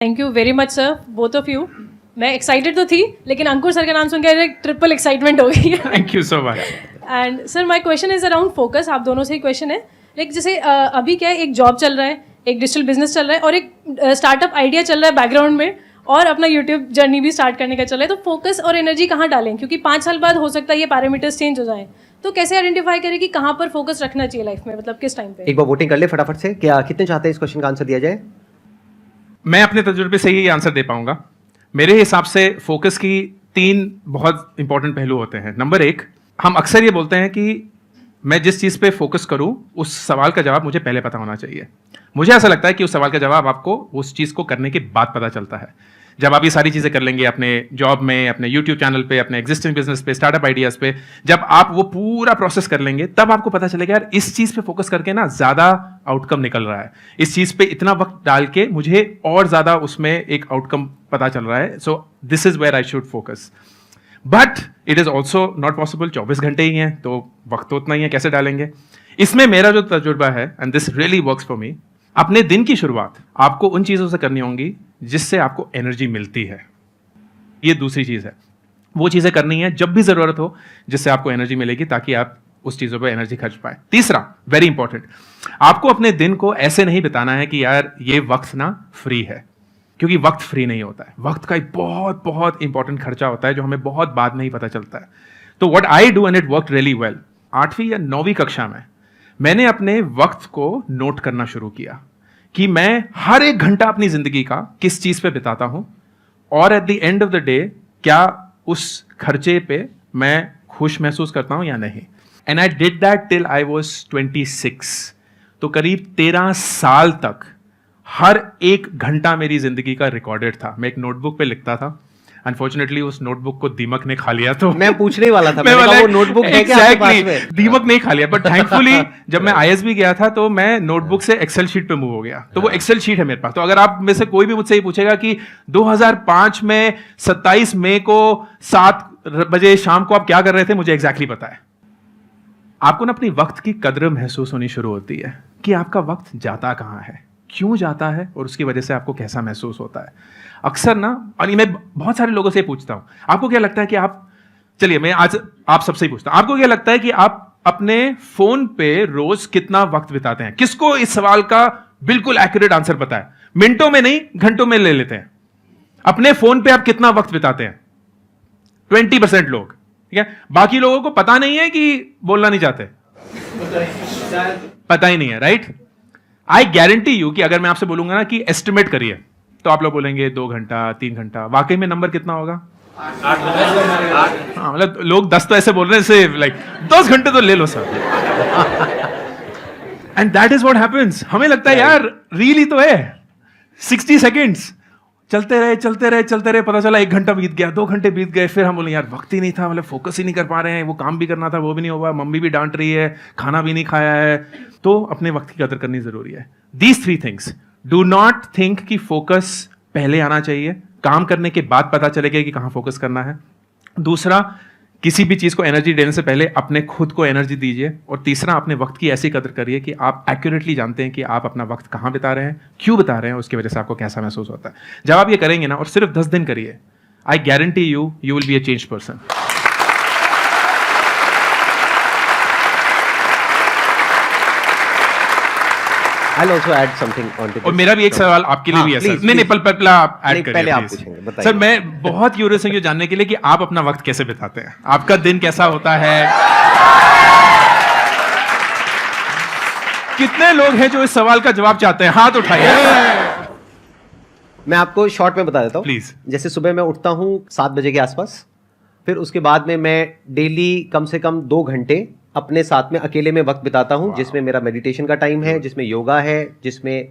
Thank you very much sir, both of you. मैं excited तो थी, लेकिन अंकुर सर का नाम सुन के ट्रिपल एक्साइटमेंट हो गई है. Thank you so much. And sir my question is around focus. आप दोनों से ही क्वेश्चन है. लाइक जैसे अभी क्या है, एक जॉब चल रहा है, एक डिजिटल बिजनेस चल रहा है और एक स्टार्टअप आइडिया चल रहा है बैकग्राउंड में, और अपना यूट्यूब जर्नी भी स्टार्ट करने का चल रहा है. तो फोकस और एनर्जी कहाँ डालें, क्योंकि 5 साल बाद हो सकता है ये पैरामीटर्स चेंज हो जाएं. तो कैसे आइडेंटिफाई करें कि कहाँ पर फोकस रखना चाहिए लाइफ में, मतलब किस टाइम पे? एक बार वोटिंग कर ले फटाफट से. क्या कितने चाहते हैं इस क्वेश्चन का आंसर दिया जाए? मैं अपने तजुर्बे से ही आंसर दे पाऊंगा. मेरे हिसाब से फोकस की 3 बहुत इंपॉर्टेंट पहलू होते हैं. नंबर 1, हम अक्सर ये बोलते हैं कि मैं जिस चीज़ पे फोकस करूं उस सवाल का जवाब मुझे पहले पता होना चाहिए. मुझे ऐसा लगता है कि उस सवाल का जवाब आपको उस चीज़ को करने के बाद पता चलता है. जब आप ये सारी चीज़ें कर लेंगे अपने जॉब में, अपने यूट्यूब चैनल पे, अपने एग्जिस्टिंग बिजनेस पे, स्टार्टअप आइडियाज़ पे, जब आप वो पूरा प्रोसेस कर लेंगे तब आपको पता चलेगा यार इस चीज़ पे फोकस करके ना ज़्यादा आउटकम निकल रहा है. इस चीज़ पे इतना वक्त डाल के मुझे और ज़्यादा उसमें एक आउटकम पता चल रहा है. So this is where I should focus. But it is also not possible. 24 घंटे ही हैं तो वक्त तो उतना ही है, कैसे डालेंगे? इसमें मेरा जो तजुर्बा है, and this really works for me, अपने दिन की शुरुआत आपको उन चीज़ों से करनी होंगी जिससे आपको एनर्जी मिलती है. ये दूसरी चीज़ है. वो चीज़ें करनी है जब भी ज़रूरत हो जिससे आपको एनर्जी मिलेगी, ताकि आप उस चीज़ों पर एनर्जी खर्च पाए. तीसरा, वेरी इंपॉर्टेंट, आपको अपने दिन को ऐसे नहीं बिताना है कि यार ये वक्त ना फ्री है, क्योंकि वक्त फ्री नहीं होता है. वक्त का एक बहुत बहुत इंपॉर्टेंट खर्चा होता है जो हमें बहुत बाद में ही पता चलता है. तो what I do, and it worked really well, 8वीं या 9वीं कक्षा में मैंने अपने वक्त को नोट करना शुरू किया कि मैं हर एक घंटा अपनी जिंदगी का किस चीज पे बिताता हूं, और at the end of the day क्या उस खर्चे पे मैं खुश महसूस करता हूं या नहीं. And I did that till I was 26. तो करीब 13 साल तक हर एक घंटा मेरी जिंदगी का रिकॉर्डेड था. मैं एक नोटबुक पे लिखता था. अनफॉर्चुनेटली उस नोटबुक को दीमक ने खा लिया. तो मैं पूछने ही वाला था, मैंने कहा वो नोटबुक है क्या आपके पास में? दीमक नहीं खा लिया, बट थैंकफुली जब मैं आईएसबी गया था तो मैं नोटबुक से एक्सेल शीट पे मूव हो गया. तो वो एक्सेल शीट है मेरे पास. तो अगर आप में से कोई भी मुझसे ये पूछेगा कि 2005 में 27 मई को 7 बजे शाम को आप क्या कर रहे थे, मुझे एग्जैक्टली पता है. आपको ना अपनी वक्त की कद्र महसूस होनी शुरू होती है कि आपका वक्त जाता कहाँ है, क्यों जाता है, और उसकी वजह से आपको कैसा महसूस होता है. अक्सर ना, और मैं बहुत सारे लोगों से पूछता हूं, आपको क्या लगता है कि आप, चलिए मैं आज आप सबसे ही पूछता हूं, आपको क्या लगता है कि आप अपने फोन पे रोज कितना वक्त बिताते हैं? किसको इस सवाल का बिल्कुल एक्यूरेट आंसर पता है? मिनटों में नहीं, घंटों में ले लेते हैं. अपने फोन पे आप कितना वक्त बिताते हैं? 20% लोग. ठीक है, बाकी लोगों को पता नहीं है कि बोलना नहीं चाहते, पता ही नहीं है. राइट? आई गारंटी यू कि अगर मैं आपसे बोलूंगा ना कि एस्टिमेट करिए, तो आप लोग बोलेंगे 2 घंटा 3 घंटा. वाकई में नंबर कितना होगा? 8. हाँ, मतलब लोग 10 तो ऐसे बोल रहे हैं से लाइक 10 घंटे तो ले लो sir. And that is what happens. हमें लगता है यार रील ही तो है, 60 सेकेंड्स. चलते रहे, पता चला 1 घंटा बीत गया, 2 घंटे बीत गए. फिर हम बोले यार वक्त ही नहीं था, मतलब फोकस ही नहीं कर पा रहे हैं, वो काम भी करना था वो भी नहीं हुआ, मम्मी भी डांट रही है, खाना भी नहीं खाया है. तो अपने वक्त की कदर करनी जरूरी है. These 3 things. Do not think कि फोकस पहले आना चाहिए, काम करने के बाद पता चलेगा कि कहाँ फोकस करना है. दूसरा, किसी भी चीज को एनर्जी देने से पहले अपने खुद को एनर्जी दीजिए. और तीसरा, अपने वक्त की ऐसी कदर करिए कि आप एक्यूरेटली जानते हैं कि आप अपना वक्त कहाँ बिता रहे हैं, क्यों बिता रहे हैं, उसकी वजह से आपको कैसा महसूस होता है. जब आप ये करेंगे ना, और सिर्फ 10 दिन करिए, I guarantee you will be a change person. I'll also add something on to this. और मेरा भी एक सवाल आपके लिए भी है सर. नहीं, पहले आप ऐड करिए. पहले आप पूछेंगे, बताइए. सर मैं बहुत क्यूरियस हूं ये जानने के लिए कि आप अपना वक्त कैसे बिताते हैं, आपका दिन कैसा होता है. कितने लोग हैं जो इस सवाल का जवाब चाहते हैं? हाथ उठाइए. मैं आपको शॉर्ट में बता देता हूँ. प्लीज. जैसे सुबह मैं उठता हूँ 7 बजे के आसपास. फिर उसके बाद में मैं डेली कम से कम 2 घंटे अपने साथ में अकेले में वक्त बिताता हूँ, जिसमें मेरा मेडिटेशन का टाइम है, जिसमें योगा है, जिसमें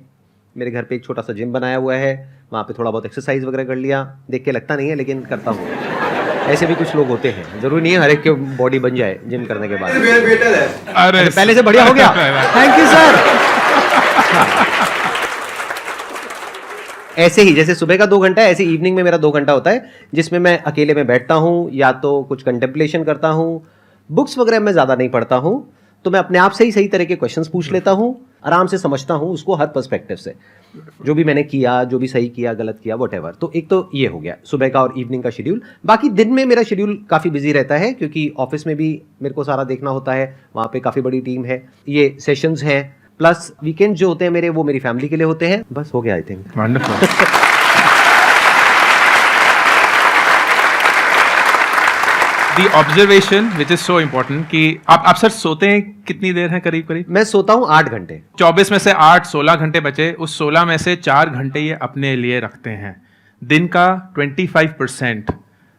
मेरे घर पे एक छोटा सा जिम बनाया हुआ है, वहाँ पे थोड़ा बहुत एक्सरसाइज वगैरह कर लिया. देख के लगता नहीं है लेकिन करता हूँ. ऐसे भी कुछ लोग होते हैं, जरूरी नहीं है हर एक की बॉडी बन जाए जिम करने के बाद. अरे पहले से बढ़िया हो गया. Thank you sir. ऐसे ही जैसे सुबह का 2 घंटा है, ऐसे इवनिंग में मेरा 2 घंटा होता है, जिसमें मैं अकेले में बैठता हूँ, या तो कुछ कंटेम्पलेशन करता हूँ. बुक्स वगैरह मैं ज़्यादा नहीं पढ़ता हूँ, तो मैं अपने आप से ही सही तरह के क्वेश्चंस पूछ लेता हूँ. आराम से समझता हूँ उसको हर पर्सपेक्टिव से, जो भी मैंने किया, जो भी सही किया, गलत किया, व्हाटएवर। तो एक तो ये हो गया सुबह का और इवनिंग का शेड्यूल। बाकी दिन में मेरा शेड्यूल काफ़ी बिजी रहता है, क्योंकि ऑफिस में भी मेरे को सारा देखना होता है, वहाँ पे काफ़ी बड़ी टीम है, ये सेशंस हैं, प्लस वीकेंड जो होते हैं मेरे, वो मेरी फैमिली के लिए होते हैं। बस हो गया I think. Wonderful. The observation which is so important कि आप सर सोते हैं कितनी देर है करीब करीब? मैं सोता हूँ 8 घंटे। 24 में से 8-16 घंटे बचे, उस 16 में से 4 घंटे ये अपने लिए रखते हैं। दिन का 25%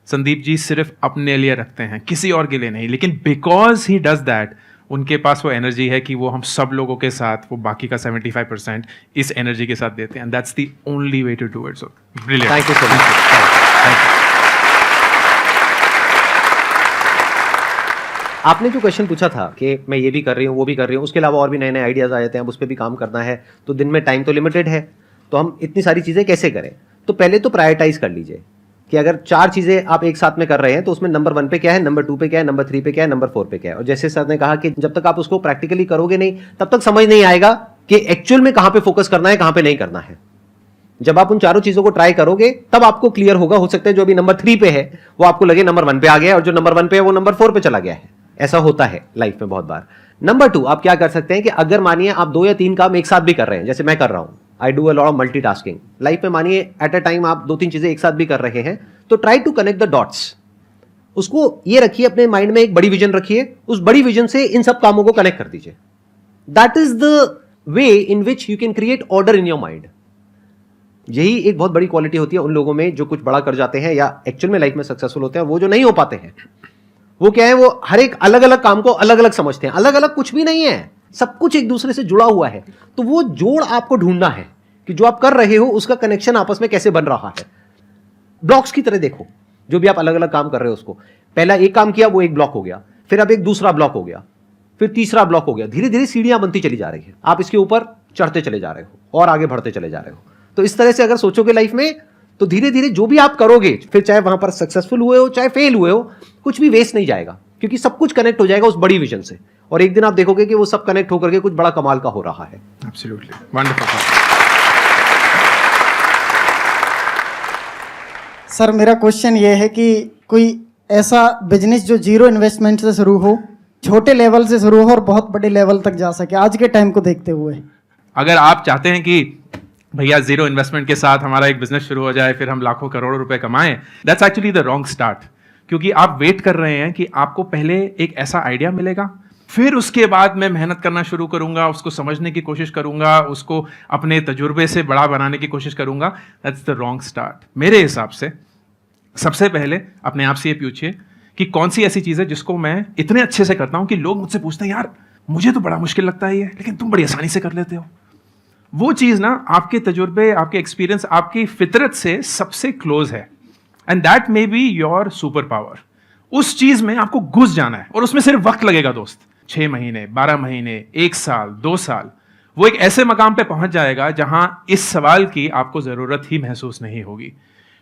संदीप जी सिर्फ अपने लिए रखते हैं, किसी और के लिए नहीं। लेकिन बिकॉज ही डज दैट, उनके पास वो एनर्जी है कि वो हम सब लोगों के साथ वो बाकी का 75% इस एनर्जी के साथ देते हैं। And that's the only way to do it. So brilliant, thank you so much. आपने जो क्वेश्चन पूछा था कि मैं ये भी कर रही हूँ, वो भी कर रही हूँ, उसके अलावा और भी नए नए आइडियाज़ आ जाते हैं, अब उस पर भी काम करना है, तो दिन में टाइम तो लिमिटेड है, तो हम इतनी सारी चीज़ें कैसे करें? तो पहले तो प्रायोरिटाइज कर लीजिए कि अगर 4 चीज़ें आप एक साथ में कर रहे हैं तो उसमें नंबर 1 पे क्या है, नंबर 2 पे क्या है, नंबर 3 पे क्या है, नंबर 4 पे क्या है। और जैसे सर ने कहा कि जब तक आप उसको प्रैक्टिकली करोगे नहीं, तब तक समझ नहीं आएगा कि एक्चुअल में कहाँ पे फोकस करना है, कहाँ पे नहीं करना है। जब आप उन चारों चीज़ों को ट्राई करोगे तब आपको क्लियर होगा। हो सकता है जो अभी नंबर 3 पे है वो आपको लगे नंबर 1 पे आ गया है, और जो नंबर 1 पे है वो नंबर 4 पे चला गया है। ऐसा होता है लाइफ में बहुत बार। नंबर 2, आप क्या कर सकते हैं कि अगर मानिए आप 2 या 3 काम एक साथ भी कर रहे हैं, जैसे मैं कर रहा हूं, I do a lot of multitasking life में, मानिए एट अ टाइम आप 2-3 चीजें एक साथ भी कर रहे हैं, तो try to connect the dots. उसको ये रखिए अपने माइंड में, एक बड़ी विजन रखिए, उस बड़ी विजन से इन सब कामों को कनेक्ट कर दीजिए। That is the way in which you can create order in your mind. यही एक बहुत बड़ी क्वालिटी होती है उन लोगों में जो कुछ बड़ा कर जाते हैं या एक्चुअल में लाइफ में सक्सेसफुल होते हैं। वो जो नहीं हो पाते हैं, वो क्या है, वो हर एक अलग अलग काम को अलग अलग समझते हैं। अलग अलग कुछ भी नहीं है, सब कुछ एक दूसरे से जुड़ा हुआ है। तो वो जोड़ आपको ढूंढना है कि जो आप कर रहे हो उसका कनेक्शन आपस में कैसे बन रहा है। ब्लॉक्स की तरह देखो, जो भी आप अलग अलग काम कर रहे हो उसको, पहला एक काम किया वो एक ब्लॉक हो गया, फिर अब एक दूसरा ब्लॉक हो गया, फिर तीसरा ब्लॉक हो गया। धीरे धीरे सीढ़ियां बनती चली जा रही है, आप इसके ऊपर चढ़ते चले जा रहे हो और आगे बढ़ते चले जा रहे हो। तो इस तरह से अगर सोचोगे लाइफ में, तो धीरे धीरे जो भी आप करोगे, फिर चाहे वहां पर सक्सेसफुल हुए हो चाहे फेल हुए हो, कुछ भी वेस्ट नहीं जाएगा, क्योंकि सब कुछ कनेक्ट हो जाएगा उस बड़ी विजन से। और एक दिन आप देखोगे कि वो सब कनेक्ट होकर के कुछ बड़ा कमाल का हो रहा है। Absolutely wonderful. सर मेरा क्वेश्चन ये है कि कोई ऐसा बिजनेस जो जीरो इन्वेस्टमेंट से शुरू हो, छोटे लेवल से शुरू हो और बहुत बड़े लेवल तक जा सके आज के टाइम को देखते हुए। अगर आप चाहते हैं कि भैया जीरो इन्वेस्टमेंट के साथ हमारा एक बिजनेस शुरू हो जाए, फिर हम लाखों करोड़ों रुपए कमाएं, that's actually the wrong start. क्योंकि आप वेट कर रहे हैं कि आपको पहले एक ऐसा आइडिया मिलेगा, फिर उसके बाद मैं मेहनत करना शुरू करूंगा, उसको समझने की कोशिश करूंगा, उसको अपने तजुर्बे से बड़ा बनाने की कोशिश करूंगा। That's the wrong start. मेरे हिसाब से सबसे पहले अपने आप से ये पूछिए कि कौन सी ऐसी चीज़ है जिसको मैं इतने अच्छे से करता हूं कि लोग मुझसे पूछते हैं यार मुझे तो बड़ा मुश्किल लगता है ये, लेकिन तुम बड़ी आसानी से कर लेते हो। वो चीज़ ना आपके तजुर्बे, आपके एक्सपीरियंस, आपकी फितरत से सबसे क्लोज है, and that may be your super power. उस चीज़ में आपको घुस जाना है, और उसमें सिर्फ वक्त लगेगा दोस्त, 6 महीने, 12 महीने, 1 साल, 2 साल। वो एक ऐसे मकाम पे पहुंच जाएगा जहां इस सवाल की आपको ज़रूरत ही महसूस नहीं होगी,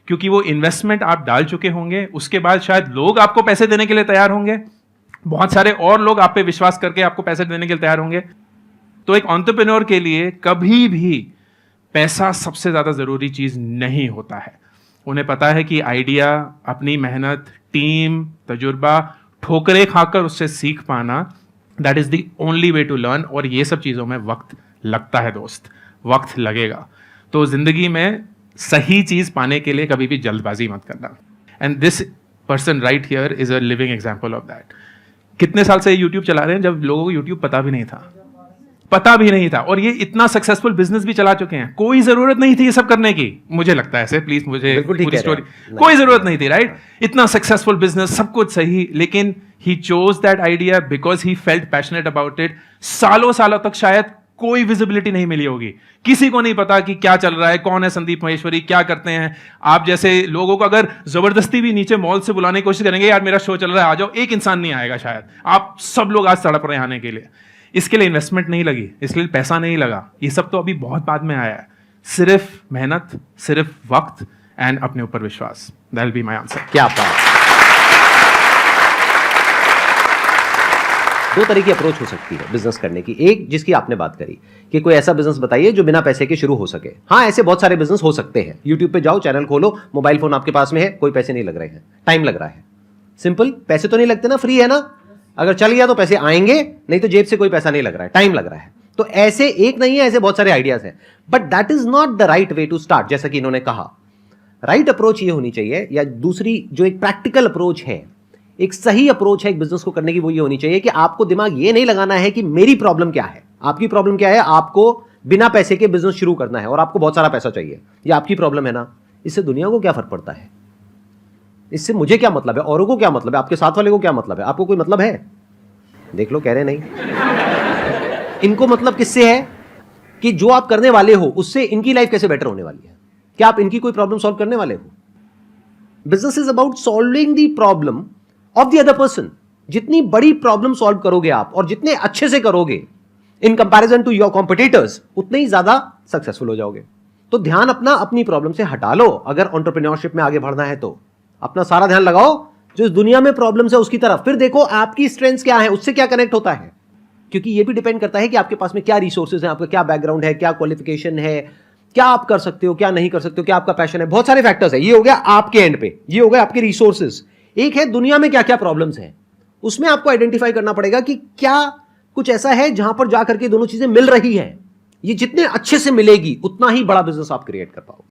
क्योंकि वो इन्वेस्टमेंट आप डाल चुके होंगे। उसके बाद शायद लोग आपको पैसे देने के लिए तैयार होंगे, बहुत सारे और लोग आप पे विश्वास करके आपको पैसे देने के लिए तैयार होंगे। तो एक एंटरप्रेन्योर के लिए कभी भी पैसा सबसे ज़्यादा ज़रूरी चीज़ नहीं होता है। उन्हें पता है कि आइडिया, अपनी मेहनत, टीम, तजुर्बा, ठोकरें खाकर उससे सीख पाना, that is the only way to learn. और ये सब चीज़ों में वक्त लगता है दोस्त, वक्त लगेगा। तो ज़िंदगी में सही चीज़ पाने के लिए कभी भी जल्दबाजी मत करना। And this person right here is a living example of that. कितने साल से यूट्यूब चला रहे हैं जब लोगों को यूट्यूब पता भी नहीं था, और ये इतना सक्सेसफुल बिजनेस भी चला चुके हैं। कोई जरूरत नहीं थी ये सब करने की, मुझे लगता है ऐसे, प्लीज मुझे पूरी स्टोरी, कोई जरूरत नहीं थी, राइट? इतना सक्सेसफुल बिजनेस, सब कुछ सही, लेकिन he chose that idea because he felt passionate about it. सालों सालों तक शायद कोई विजिबिलिटी नहीं मिली होगी, किसी को नहीं पता कि क्या चल रहा है, कौन है संदीप महेश्वरी, क्या करते हैं। आप जैसे लोगों को अगर जबरदस्ती भी नीचे मॉल से बुलाने की कोशिश करेंगे, यार मेरा शो चल रहा है आ जाओ, एक इंसान नहीं आएगा शायद। आप सब लोग आज तड़प रहे हैं आने के लिए। इसके लिए इन्वेस्टमेंट नहीं लगी, इसलिए पैसा नहीं लगा, ये सब तो अभी बहुत बाद में आया है। सिर्फ मेहनत, सिर्फ वक्त एंड अपने ऊपर विश्वास। That will be my answer. क्या बात। दो तरह की अप्रोच हो सकती है बिजनेस करने की। एक जिसकी आपने बात करी कि कोई ऐसा बिजनेस बताइए जो बिना पैसे के शुरू हो सके। हाँ, ऐसे बहुत सारे बिजनेस हो सकते हैं। यूट्यूब पे जाओ, चैनल खोलो, मोबाइल फोन आपके पास में है, कोई पैसे नहीं लग रहे हैं, टाइम लग रहा है। सिंपल, पैसे तो नहीं लगते ना, फ्री है ना। अगर चल गया तो पैसे आएंगे, नहीं तो जेब से कोई पैसा नहीं लग रहा है, टाइम लग रहा है। तो ऐसे एक नहीं है, ऐसे बहुत सारे आइडियाज हैं, but that is not the right way to start. जैसा कि इन्होंने कहा, राइट अप्रोच ये होनी चाहिए, या दूसरी जो एक प्रैक्टिकल अप्रोच है, एक सही अप्रोच है एक बिजनेस को करने की, वो ये होनी चाहिए कि आपको दिमाग ये नहीं लगाना है कि मेरी प्रॉब्लम क्या है। आपकी प्रॉब्लम क्या है? आपको बिना पैसे के बिजनेस शुरू करना है और आपको बहुत सारा पैसा चाहिए, ये आपकी प्रॉब्लम है ना। इससे दुनिया को क्या फर्क पड़ता है? इससे मुझे क्या मतलब है, औरों को क्या मतलब है, आपके साथ वाले को क्या मतलब है? आपको कोई मतलब है? देख लो, कह रहे नहीं। इनको मतलब किससे है कि जो आप करने वाले हो उससे इनकी लाइफ कैसे बेटर होने वाली है। क्या आप इनकी कोई प्रॉब्लम सॉल्व करने वाले हो? Business is about solving the problem of the other person. जितनी बड़ी प्रॉब्लम सॉल्व करोगे आप और जितने अच्छे से करोगे in comparison to your competitors, उतने ही ज्यादा सक्सेसफुल हो जाओगे। तो ध्यान अपना अपनी प्रॉब्लम से हटा लो। अगर एंटरप्रेन्योरशिप में आगे बढ़ना है तो अपना सारा ध्यान लगाओ जो इस दुनिया में प्रॉब्लम्स है उसकी तरफ। फिर देखो आपकी स्ट्रेंथ्स क्या है, उससे क्या कनेक्ट होता है, क्योंकि ये भी डिपेंड करता है कि आपके पास में क्या रिसोर्सेज हैं, आपका क्या बैकग्राउंड है, क्या क्वालिफिकेशन है, क्या आप कर सकते हो, क्या नहीं कर सकते हो, क्या आपका पैशन है। बहुत सारे फैक्टर्स है। ये हो गया आपके एंड पे, ये हो गया आपके रिसोर्सेज। एक है दुनिया में क्या क्या प्रॉब्लम्स हैं, उसमें आपको आइडेंटिफाई करना पड़ेगा कि क्या कुछ ऐसा है जहां पर जाकर के दोनों चीजें मिल रही हैं। ये जितने अच्छे से मिलेगी उतना ही बड़ा बिजनेस आप क्रिएट कर पाओगे।